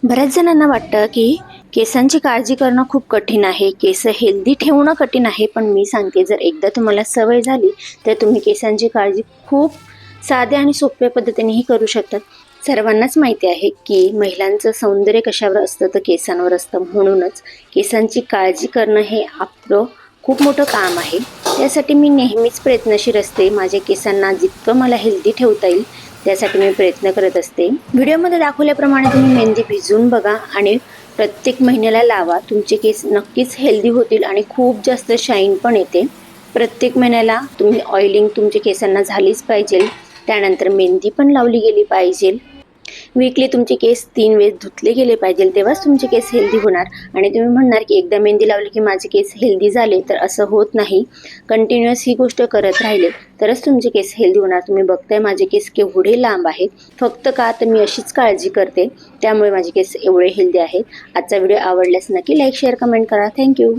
बऱ्याच जणांना वाटतं की केसांची काळजी करणं खूप कठीण आहे, केस हेल्दी ठेवणं कठीण आहे. पण मी सांगते, जर एकदा तुम्हाला सवय झाली तर तुम्ही केसांची काळजी खूप साध्या आणि सोप्या पद्धतीनेही करू शकतात. सर्वांनाच माहिती आहे की महिलांचं सौंदर्य कशावर असतं तर केसांवर असतं. म्हणूनच केसांची काळजी करणं हे आपलं खूप मोठं काम आहे. त्यासाठी मी नेहमीच प्रयत्नशील असते. माझ्या केसांना जितकं मला हेल्दी ठेवता येईल त्यासाठी मी प्रयत्न करत असते. व्हिडिओमध्ये दाखवल्याप्रमाणे तुम्ही मेहंदी भिजवून बघा आणि प्रत्येक महिन्याला लावा. तुमचे केस नक्कीच हेल्दी होतील आणि खूप जास्त शाईन पण येते. प्रत्येक महिन्याला तुम्ही ऑइलिंग तुमच्या केसांना झालीच पाहिजे. त्यानंतर मेहंदी पण लावली गेली पाहिजे. वीकली तुमचे केस 3 वेळेस धुतले गेले पाहिजे, तेव्हाच तुमचे केस हेल्दी होणार. आणि तुम्ही म्हणणार की एकदा मेहंदी लावली की माझे केस हेल्दी झाले, तर असं होत नाही. कंटिन्युअस ही गोष्ट करत राहिले तरच तुमचे केस हेल्दी होणार. तुम्ही बघताय माझे केस केवढे लांब आहेत, फक्त का तर मी अशीच काळजी करते, त्यामुळे माझे केस एवढे हेल्दी आहेत. आजचा व्हिडिओ आवडल्यास नक्की लाईक शेअर कमेंट करा. थँक्यू.